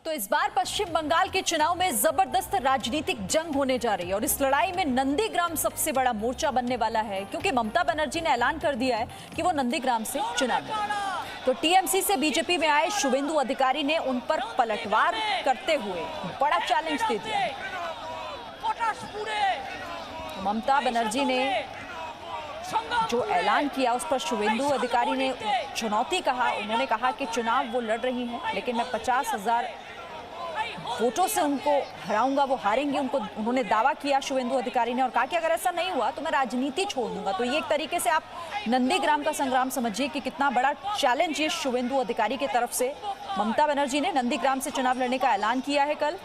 तो इस बार पश्चिम बंगाल के चुनाव में जबरदस्त राजनीतिक जंग होने जा रही है और इस लड़ाई में नंदीग्राम सबसे बड़ा मोर्चा बनने वाला है, क्योंकि ममता बनर्जी ने ऐलान कर दिया है कि वो नंदीग्राम से चुनाव लड़ेंगे। तो टीएमसी से बीजेपी में आए शुवेंदु अधिकारी ने उन पर पलटवार करते हुए बड़ा चैलेंज दे दिया। ममता बनर्जी ने जो ऐलान किया उस पर शुवेंदु अधिकारी ने चुनौती कहा। उन्होंने कहा कि चुनाव वो लड़ रही हैं, लेकिन मैं 50,000 वोटों से उनको हराऊंगा, वो हारेंगे। उन्होंने दावा किया शुवेंदु अधिकारी ने और कहा कि अगर ऐसा नहीं हुआ तो मैं राजनीति छोड़ दूंगा। तो ये एक तरीके से आप नंदीग्राम का संग्राम समझिए कि कितना बड़ा चैलेंज ये शुवेंदु अधिकारी की तरफ से ममता बनर्जी ने नंदीग्राम से चुनाव लड़ने का ऐलान किया है कल,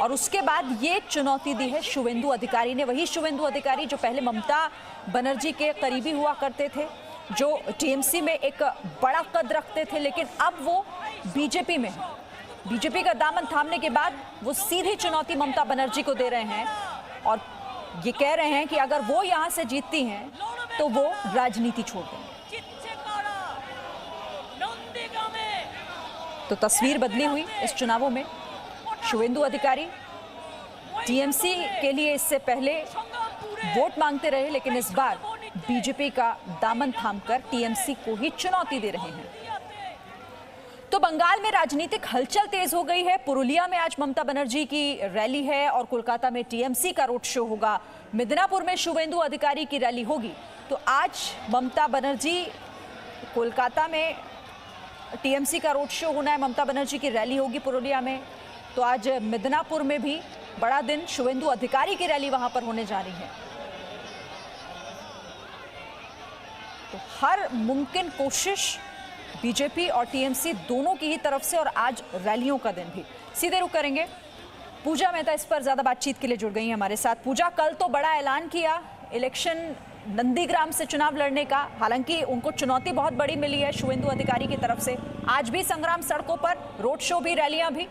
और उसके बाद ये चुनौती दी है शुवेंदु अधिकारी ने। वही शुवेंदु अधिकारी जो पहले ममता बनर्जी के करीबी हुआ करते थे, जो टीएमसी में एक बड़ा कद रखते थे, लेकिन अब वो बीजेपी में है। बीजेपी का दामन थामने के बाद वो सीधी चुनौती ममता बनर्जी को दे रहे हैं और ये कह रहे हैं कि अगर वो यहां से जीतती हैं तो वो राजनीति छोड़ देंगे। तो तस्वीर बदली हुई इस चुनावों में। शुवेंदु अधिकारी टीएमसी के लिए इससे पहले वोट मांगते रहे, लेकिन इस बार बीजेपी का दामन थामकर टीएमसी को ही चुनौती दे रहे हैं। तो बंगाल में राजनीतिक हलचल तेज हो गई है। पुरुलिया में आज ममता बनर्जी की रैली है और कोलकाता में टीएमसी का रोड शो होगा। मिदनापुर में शुवेंदु अधिकारी की रैली होगी। तो आज ममता बनर्जी, कोलकाता में टीएमसी का रोड शो होना है, ममता बनर्जी की रैली होगी पुरुलिया में। तो आज मिदनापुर में भी बड़ा दिन, शुवेंदु अधिकारी की रैली वहां पर होने जा रही है। तो हर मुमकिन कोशिश बीजेपी और टीएमसी दोनों की ही तरफ से, और आज रैलियों का दिन भी। सीधे रुक करेंगे, पूजा मेहता इस पर ज्यादा बातचीत के लिए जुड़ गई हैं हमारे साथ। पूजा, कल तो बड़ा ऐलान किया इलेक्शन नंदीग्राम से चुनाव लड़ने का, हालांकि उनको चुनौती बहुत बड़ी मिली है शुवेंदु अधिकारी की तरफ से। आज भी संग्राम सड़कों पर, रोड शो भी, रैलियां भी।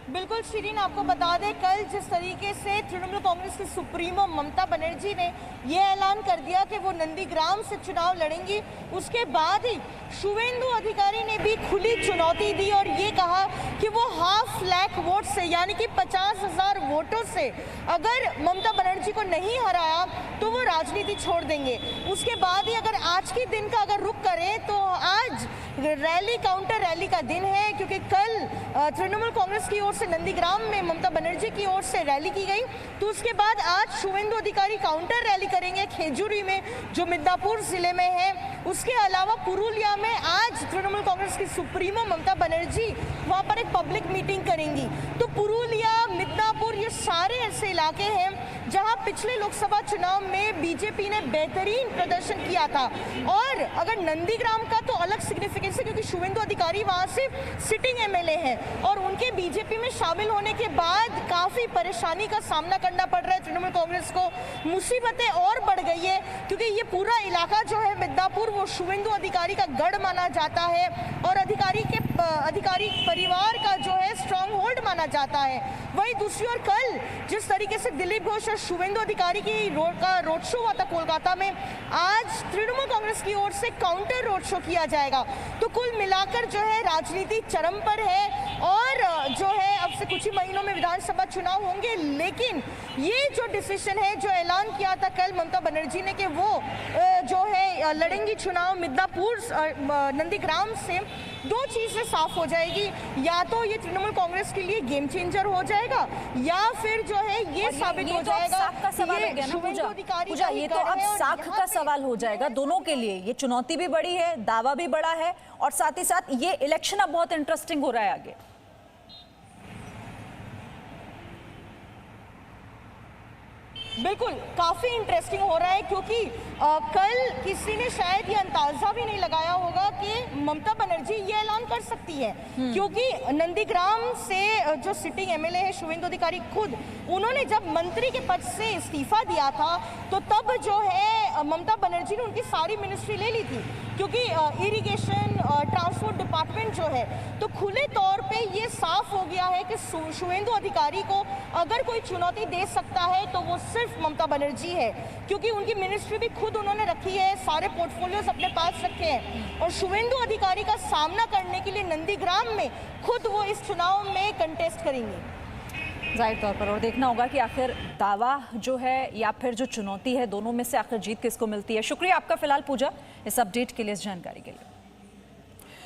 बिल्कुल शिरीन, आपको बता दें कल जिस तरीके से तृणमूल कांग्रेस की सुप्रीमो ममता बनर्जी ने ये ऐलान कर दिया कि वो नंदीग्राम से चुनाव लड़ेंगी, उसके बाद ही शुवेंदु अधिकारी ने भी खुली चुनौती दी और ये कहा कि वो 1.5 लाख वोट से, यानी कि 50,000 वोटों से अगर ममता बनर्जी को नहीं हराया तो वो राजनीति छोड़ देंगे। उसके बाद ही अगर आज के दिन का अगर रुख करें तो आज रैली, काउंटर रैली का दिन है, क्योंकि कल तृणमूल कांग्रेस की ओर से नंदीग्राम में ममता बनर्जी की ओर से रैली की गई। तो उसके बाद आज शुवेंदु अधिकारी काउंटर रैली करेंगे खेजूरी में, जो मिदनापुर जिले में है। उसके अलावा पुरुलिया में आज तृणमूल कांग्रेस की सुप्रीमो ममता बनर्जी वहां पर एक पब्लिक मीटिंग करेंगी। तो पुरुलिया, मिदनापुर, ये सारे ऐसे इलाके हैं जहां पिछले लोकसभा चुनाव में बीजेपी ने बेहतरीन प्रदर्शन किया था। और अगर नंदीग्राम का तो अलग सिग्निफिकेंस है, क्योंकि शुवेंदु अधिकारी वहां से सिटिंग एमएलए हैं और उनके बीजेपी में शामिल होने के बाद काफी परेशानी का सामना करना पड़ रहा है तृणमूल कांग्रेस को। मुसीबतें और बढ़ गई है, क्योंकि ये पूरा इलाका जो है मिदनापुर, वो शुवेंदु अधिकारी का गढ़ माना जाता है और अधिकारी परिवार का जो है स्ट्रॉन्ग होल्ड माना जाता है। वहीं दूसरी ओर कल जिस तरीके से दिलीप घोष और शुवेंदु अधिकारी की रोड शो हुआ था कोलकाता में, आज तृणमूल कांग्रेस की ओर से काउंटर रोड शो किया जाएगा। तो कुल मिलाकर जो है राजनीति चरम पर है और जो है अब से कुछ ही महीनों में विधानसभा चुनाव होंगे। लेकिन ये जो डिसीजन है, जो ऐलान किया था कल ममता बनर्जी ने कि वो जो है लड़ेंगी चुनाव मिदनापुर नंदीग्राम से, दो चीजें साफ हो जाएगी। या तो ये तृणमूल कांग्रेस के लिए गेम चेंजर हो जाएगा, या फिर जो है ये साबित हो जाएगा पूजा, ये तो अब साख का सवाल हो जाएगा दोनों के लिए। ये चुनौती भी बड़ी है, दावा भी बड़ा है, और साथ ही साथ ये इलेक्शन अब बहुत इंटरेस्टिंग हो रहा है आगे। बिल्कुल काफी इंटरेस्टिंग हो रहा है, क्योंकि कल किसी ने शायद ये अंदाजा भी नहीं लगाया होगा कि ममता बनर्जी ये ऐलान कर सकती है, क्योंकि नंदीग्राम से जो सिटिंग एमएलए है शुवेंदु अधिकारी खुद, उन्होंने जब मंत्री के पद से इस्तीफा दिया था तो तब जो है ममता बनर्जी ने उनकी सारी मिनिस्ट्री ले ली थी, क्योंकि इरिगेशन ट्रांसपोर्ट डिपार्टमेंट जो है, तो खुले तौर पे ये साफ हो गया है कि शुवेंदु अधिकारी को अगर कोई चुनौती दे सकता है तो वो सिर्फ ममता बनर्जी है, क्योंकि उनकी मिनिस्ट्री भी खुद उन्होंने रखी है, सारे पोर्टफोलियोज अपने पास रखे हैं और शुवेंदु अधिकारी का सामना करने के लिए नंदीग्राम में खुद वो इस चुनाव में कंटेस्ट करेंगी जाहिर तौर पर। और देखना होगा कि आखिर दावा जो है या फिर जो चुनौती है, दोनों में से आखिर जीत किसको मिलती है। शुक्रिया आपका फिलहाल पूजा इस अपडेट के लिए, इस जानकारी के लिए।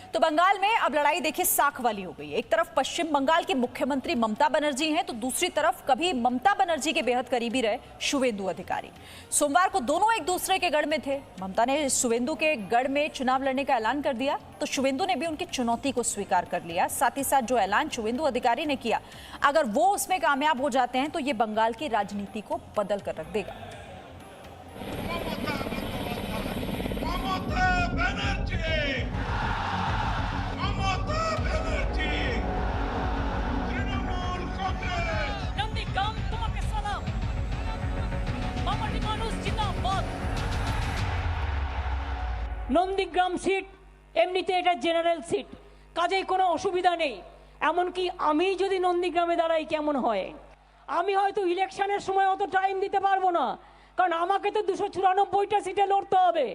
तो बंगाल में अब लड़ाई देखिए साख वाली हो गई है। एक तरफ पश्चिम बंगाल की मुख्यमंत्री ममता बनर्जी हैं, तो दूसरी तरफ कभी ममता बनर्जी के बेहद करीबी रहे शुवेंदु अधिकारी। सोमवार को दोनों एक दूसरे के गढ़ में थे। ममता ने शुवेंदु के गढ़ में चुनाव लड़ने का ऐलान कर दिया, तो शुवेंदु ने भी उनकी चुनौती को स्वीकार कर लिया। साथ ही साथ जो ऐलान शुवेंदु अधिकारी ने किया, अगर वो उसमें कामयाब हो जाते हैं तो ये बंगाल की राजनीति को बदल कर रख देगा। নন্দীগ্রাম সিট এমনিতে এটা জেনারেল সিট, কাজেই কোনো অসুবিধা নেই। এমনকি আমি যদি নন্দীগ্রামে দাঁড়াই কেমন হয়, আমি হয়তো ইলেকশনের সময় অত টাইম দিতে পারবো না, কারণ আমাকে তো 294টা সিটে লড়তে হবে।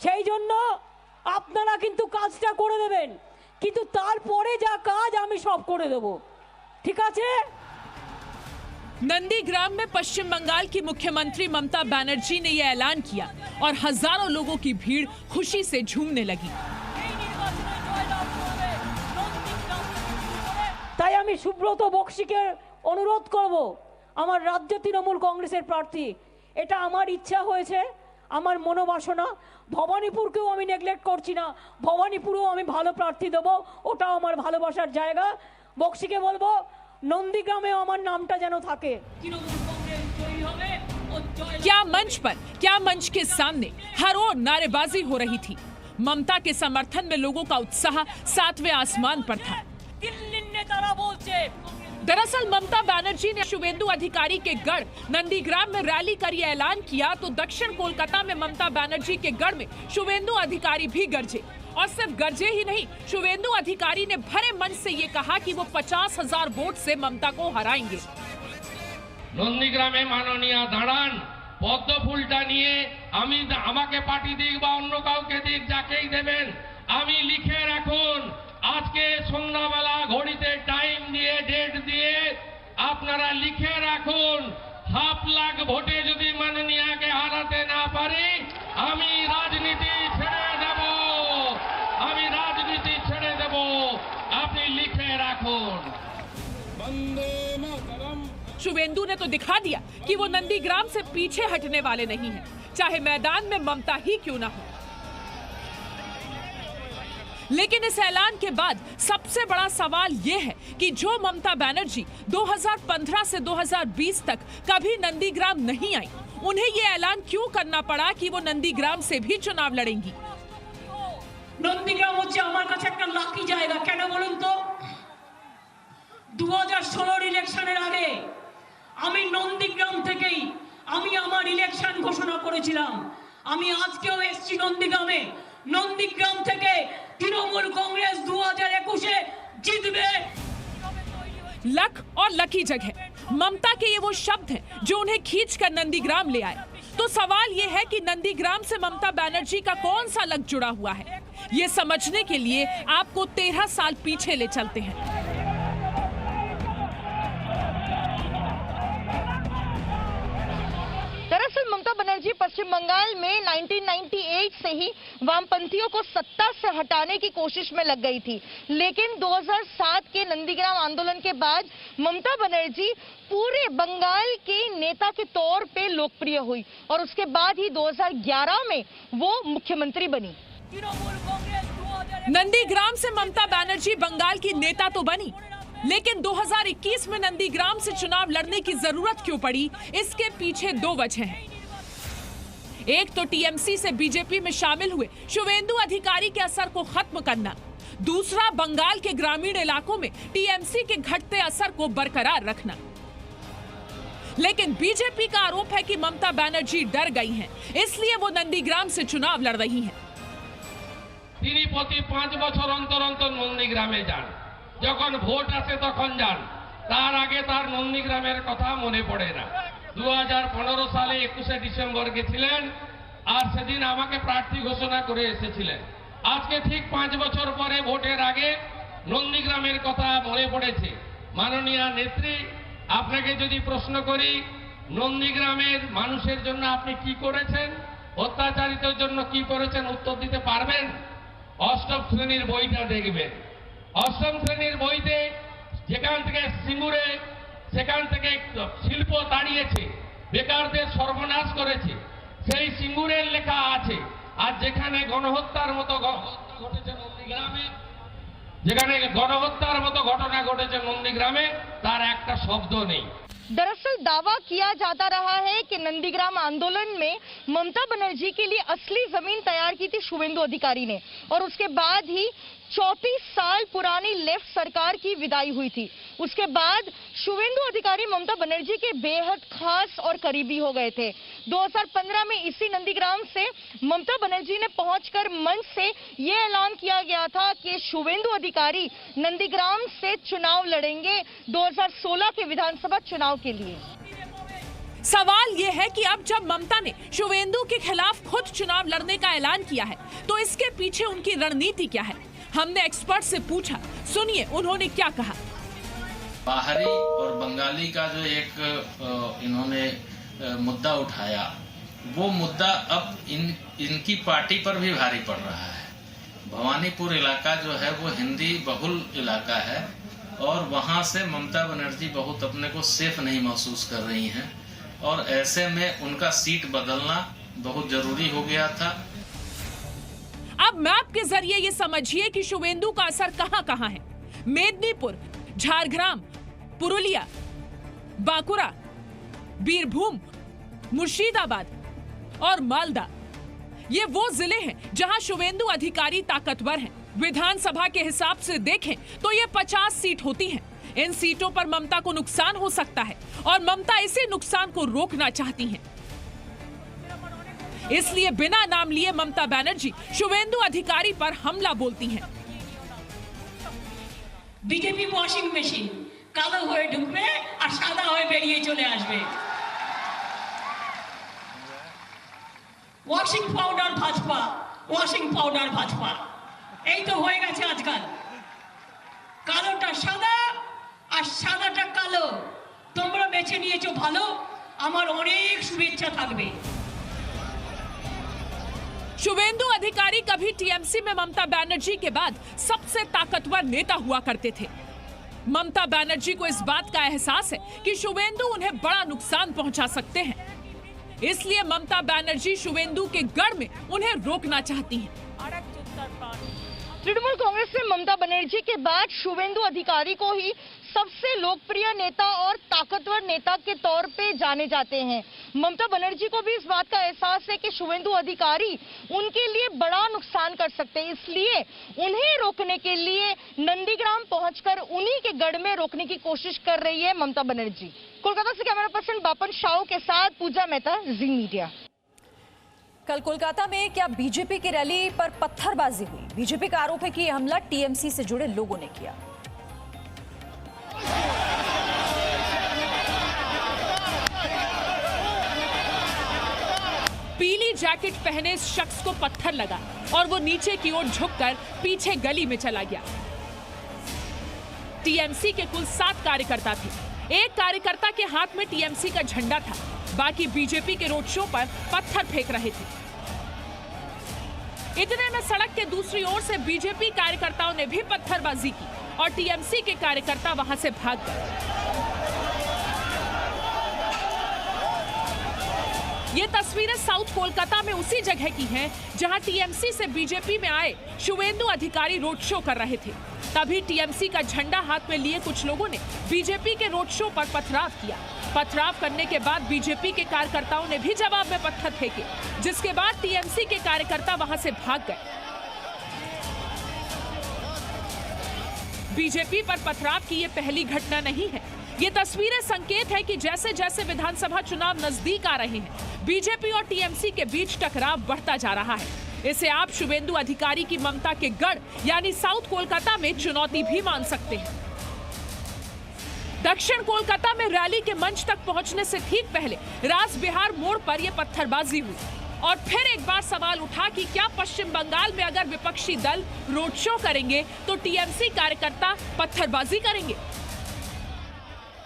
সেই জন্য আপনারা কিন্তু কাজটা করে দেবেন, কিন্তু তারপরে যা কাজ আমি সব করে দেব, ঠিক আছে? नंदीग्राम में पश्चिम बंगाल की मुख्यमंत्री ममता बनर्जी ने यह ऐलान किया और हजारों लोगों की भीड़ खुशी से झूमने लगी। তাই আমি সুব্রত বক্সিকে অনুরোধ করব, আমার রাজ্য তৃণমূল কংগ্রেসের প্রার্থী, এটা আমার ইচ্ছা হয়েছে, আমার মনোবাসনা। ভবানীপুরকেও আমি নেগলেক্ট করছি না, ভবানীপুরেও আমি ভালো প্রার্থী দেবো, ওটাও আমার ভালোবাসার জায়গা। বক্সিকে বলবো নন্দীগ্রামে আমার নামটা যেন থাকে। क्या मंच पर, क्या मंच के सामने हर ओर नारेबाजी हो रही थी। ममता के समर्थन में लोगों का उत्साह सातवें आसमान पर था। दरअसल ममता बनर्जी ने शुवेंदु अधिकारी के गढ़ नंदीग्राम में रैली कर यह ऐलान किया, तो दक्षिण कोलकाता में ममता बनर्जी के गढ़ में शुवेंदु अधिकारी भी गरजे। और सिर्फ गरजे ही नहीं, शुवेंदु अधिकारी ने भरे मन से ये कहा कि वो 50,000 वोट से ममता को हराएंगे। নন্দীগ্রামে মাননীয় দাঁড়ান, পদ্ম ফুলটা নিয়ে আমি আমাকে পার্টি দিক বা অন্য কাউকে দিক, যাকেই দেবেন আমি লিখে রাখুন, আজকে সন্ধ্যাবেলা ঘড়িতে টাইম দিয়ে ডেট দিয়ে আপনারা লিখে রাখুন, 1.5 লাখ ভোটে যদি মাননীয়কে হারাতে না পারি আমি রাজনীতি ছেড়ে দেব, আমি রাজনীতি ছেড়ে দেব, আপনি লিখে রাখুন। বন্দে মাতরম। शुवेंदु ने तो दिखा दिया कि वो नंदीग्राम से पीछे हटने वाले नहीं हैं, चाहे मैदान में ममता ही क्यों ना हो। लेकिन इस ऐलान के बाद सबसे बड़ा सवाल ये है कि जो ममता बनर्जी 2015 से 2020 तक कभी नंदीग्राम नहीं आई, उन्हें ये ऐलान क्यों करना पड़ा कि वो नंदीग्राम से भी चुनाव लड़ेंगी। নন্দীগ্রাম হচ্ছে আমার কাছে একটা লাকি জায়গা, কেন বলুন তো? 2016 ইলেকশনের আগে আমি নন্দীগ্রাম থেকেই আমি আমার ইলেকশন ঘোষণা করেছিলাম। আমি আজকেও এসছি নন্দীগ্রামে, নন্দীগ্রাম থেকে তৃণমূল কংগ্রেস 2021-এ জিতবে। लक और लकी जगह, ममता के ये वो शब्द हैं जो उन्हें खींचकर नंदीग्राम ले आए। तो सवाल ये है कि नंदीग्राम से ममता बनर्जी का कौन सा लक जुड़ा हुआ है। ये समझने के लिए आपको 13 साल पीछे ले चलते हैं। दरअसल ममता बनर्जी पश्चिम बंगाल में 1998 से ही वामपंथियों को सत्ता से हटाने की कोशिश में लग गई थी, लेकिन 2007 के नंदीग्राम आंदोलन के बाद ममता बनर्जी पूरे बंगाल के नेता के तौर पे लोकप्रिय हुई और उसके बाद ही 2011 में वो मुख्यमंत्री बनी। नंदीग्राम से ममता बनर्जी बंगाल की नेता तो बनी, लेकिन 2021 में नंदीग्राम से चुनाव लड़ने की जरूरत क्यों पड़ी, इसके पीछे दो वजह हैं। एक तो टीएमसी से बीजेपी में शामिल हुए शुवेंदु अधिकारी के असर को खत्म करना, दूसरा बंगाल के ग्रामीण इलाकों में टीएमसी के घटते असर को बरकरार रखना। लेकिन बीजेपी का आरोप है कि ममता बनर्जी डर गई हैं, इसलिए वो नंदीग्राम से चुनाव लड़ रही हैं। তিনি প্রতি 5 বছর অন্তর অন্তর নন্দীগ্রামে যান, যখন ভোট আসে তখন যান, তার আগে তার নন্দীগ্রামের কথা মনে পড়ে না। 2015 সালে 21 ডিসেম্বর গেছিলেন আর সেদিন আমাকে প্রার্থী ঘোষণা করে এসেছিলেন। আজকে ঠিক 5 বছর পরে ভোটের আগে নন্দীগ্রামের কথা মনে পড়েছে। মাননীয় নেত্রী, আপনাকে যদি প্রশ্ন করি নন্দীগ্রামের মানুষের জন্য আপনি কি করেছেন, অত্যাচারিতের জন্য কি করেছেন, উত্তর দিতে পারবেন? অষ্টম শ্রেণীর বইটা দেখবেন। অষ্টম শ্রেণীর বইতে যেখান থেকে সিঙ্গুরে সেখান থেকে শিল্প দাঁড়িয়েছে, বেকারদের সর্বনাশ করেছে, সেই সিঙ্গুরের লেখা আছে। আর যেখানে গণহত্যার মতো ঘটেছে নন্দীগ্রামে, যেখানে গণহত্যার মতো ঘটনা ঘটেছে নন্দীগ্রামে, তার একটা শব্দ নেই। दरअसल दावा किया जाता रहा है कि नंदीग्राम आंदोलन में ममता बनर्जी के लिए असली जमीन तैयार की थी शुवेंदु अधिकारी ने, और उसके बाद ही 34 साल पुरानी लेफ्ट सरकार की विदाई हुई थी। उसके बाद शुवेंदु अधिकारी ममता बनर्जी के बेहद खास और करीबी हो गए थे। 2015 में इसी नंदीग्राम से ममता बनर्जी ने पहुंचकर मंच से ये ऐलान किया गया था कि शुवेंदु अधिकारी नंदीग्राम से चुनाव लड़ेंगे 2016 के विधानसभा चुनाव के लिए। सवाल यह है कि अब जब ममता ने शुवेंदु के खिलाफ खुद चुनाव लड़ने का ऐलान किया है, तो इसके पीछे उनकी रणनीति क्या है? हमने एक्सपर्ट से पूछा, सुनिए उन्होंने क्या कहा। बाहरी और बंगाली का जो एक इन्होंने मुद्दा उठाया, वो मुद्दा अब इनकी पार्टी पर भी भारी पड़ रहा है। भवानीपुर इलाका जो है वो हिंदी बहुल इलाका है और वहां से ममता बनर्जी बहुत अपने को सेफ नहीं महसूस कर रही हैं, और ऐसे में उनका सीट बदलना बहुत जरूरी हो गया था। अब मैप के जरिए ये समझिए कि शुवेंदु का असर कहां कहां है। मेदिनीपुर, झारग्राम, पुरुलिया, बांकुरा, बीरभूम, मुर्शिदाबाद और मालदा, ये वो जिले हैं जहां शुवेंदु अधिकारी ताकतवर हैं। विधानसभा के हिसाब से देखें तो ये 50 सीट होती हैं। इन सीटों पर ममता को नुकसान हो सकता है और ममता इसी नुकसान को रोकना चाहती हैं। इसलिए बिना नाम लिए ममता बनर्जी शुवेंदु अधिकारी पर हमला बोलती हैं। বিজেপি ওয়াশিং মেশিন কালো হয়ে ঢুকবে আর সাদা হয়ে বেরিয়ে চলে আসবে। Washing powder Bhajpa, washing powder Bhajpa, এই তো হয়ে গেছে আজকাল। কালোটা সাদা আর সাদাটা কালো, তোমরা বেছে নিয়েছো ভালো, আমার অনেক শুভেচ্ছা থাকবে। शुवेंदु अधिकारी कभी टीएमसी में ममता बनर्जी के बाद सबसे ताकतवर नेता हुआ करते थे। ममता बनर्जी को इस बात का एहसास है कि शुवेंदु उन्हें बड़ा नुकसान पहुंचा सकते हैं, इसलिए ममता बनर्जी शुवेंदु के गढ़ में उन्हें रोकना चाहती हैं। तृणमूल कांग्रेस में ममता बनर्जी के बाद शुवेंदु अधिकारी को ही सबसे लोकप्रिय नेता और ताकतवर नेता के तौर पे जाने जाते हैं। ममता बनर्जी को भी इस बात का एहसास है कि शुवेंदु अधिकारी उनके लिए बड़ा नुकसान कर सकते हैं, इसलिए उन्हें रोकने के लिए नंदीग्राम पहुंचकर उन्हीं के गढ़ में रोकने की कोशिश कर रही है ममता बनर्जी। कोलकाता से कैमरा पर्सन बापन शाह के साथ पूजा मेहता, जी मीडिया। कल कोलकाता में क्या बीजेपी की रैली पर पत्थरबाजी हुई? बीजेपी का आरोप है कि यह हमला टीएमसी से जुड़े लोगों ने किया। पीली जैकेट पहने इस शख्स को पत्थर लगा और वो नीचे की ओर झुककर पीछे गली में चला गया। टीएमसी के कुल 7 कार्यकर्ता थे। एक कार्यकर्ता के हाथ में टीएमसी का झंडा था, बाकी बीजेपी के रोड शो पर पत्थर फेंक रहे थे। इतने में सड़क के दूसरी ओर से बीजेपी कार्यकर्ताओं ने भी पत्थरबाजी की और टीएमसी के कार्यकर्ता वहां से भाग गए। ये तस्वीरें साउथ कोलकाता में उसी जगह की हैं जहां टीएमसी से बीजेपी में आए शुवेंदु अधिकारी रोड शो कर रहे थे। तभी टीएमसी का झंडा हाथ में लिए कुछ लोगों ने बीजेपी के रोड शो पर पथराव किया पथराव करने के बाद बीजेपी के कार्यकर्ताओं ने भी जवाब में पत्थर फेंके, जिसके बाद टीएमसी के कार्यकर्ता वहां से भाग गए। बीजेपी पर पथराव की ये पहली घटना नहीं है। ये तस्वीरें संकेत है कि जैसे जैसे विधानसभा चुनाव नजदीक आ रहे हैं, बीजेपी और टीएमसी के बीच टकराव बढ़ता जा रहा है। इसे आप शुभेंदु अधिकारी की ममता के गढ़ यानी साउथ कोलकाता में चुनौती भी मान सकते हैं। दक्षिण कोलकाता में रैली के मंच तक पहुंचने से ठीक पहले राज बिहार मोड़ पर यह पत्थरबाजी हुई और फिर एक बार सवाल उठा कि क्या पश्चिम बंगाल में अगर विपक्षी दल रोड शो करेंगे तो टीएमसी कार्यकर्ता पत्थरबाजी करेंगे।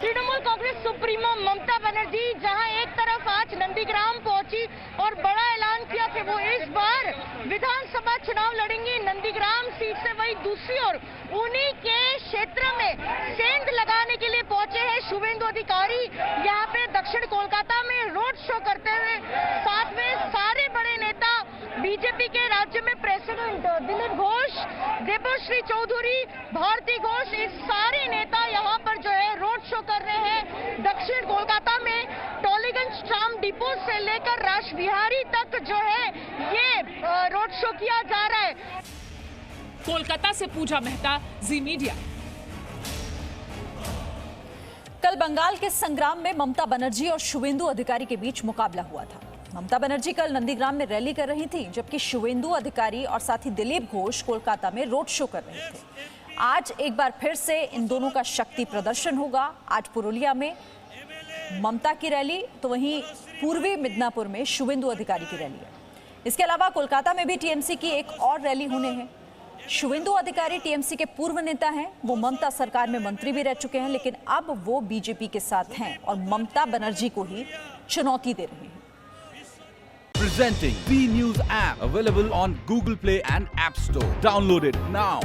तृणमूल कांग्रेस सुप्रीमो ममता बनर्जी जहां एक तरफ आज नंदीग्राम पहुंची और बड़ा ऐलान किया कि वो इस बार विधानसभा चुनाव लड़ेंगी नंदीग्राम सीट से, वहीं दूसरी ओर उन्हीं के क्षेत्र में सेंध लगाने के लिए पहुंचे हैं शुभेंदु अधिकारी। यहाँ पे दक्षिण कोलकाता में रोड शो करते हुए साथ में सारे बड़े नेता बीजेपी के राज्य में प्रेसिडेंट दिलीप घोष, देबोश्री चौधरी, भारती घोष, ये सारे नेता यहाँ पर जो है रोड शो कर रहे हैं। दक्षिण कोलकाता में टॉलीगंज ट्राम डिपो से लेकर रासबिहारी तक जो है ये रोड शो किया जा रहा है। कोलकाता से पूजा मेहता, जी मीडिया। कल बंगाल के संग्राम में ममता बनर्जी और शुभेंदु अधिकारी के बीच मुकाबला हुआ था। ममता बनर्जी कल नंदीग्राम में रैली कर रही थी, जबकि शुभेंदु अधिकारी और साथी दिलीप घोष कोलकाता में रोड शो कर रहे थे। आज एक बार फिर से इन दोनों का शक्ति प्रदर्शन होगा। आज पुरुलिया में ममता की रैली, तो वहीं पूर्वी मिदनापुर में शुभेंदु अधिकारी की रैली है। इसके अलावा कोलकाता में भी टीएमसी की एक और रैली होने हैं। शुभेंदु अधिकारी टीएमसी के पूर्व नेता हैं। वो ममता सरकार में मंत्री भी रह चुके हैं, लेकिन अब वो बीजेपी के साथ हैं और ममता बनर्जी को ही चुनौती दे रहे हैं। Presenting B News app, available on Google Play and App Store. Download it now.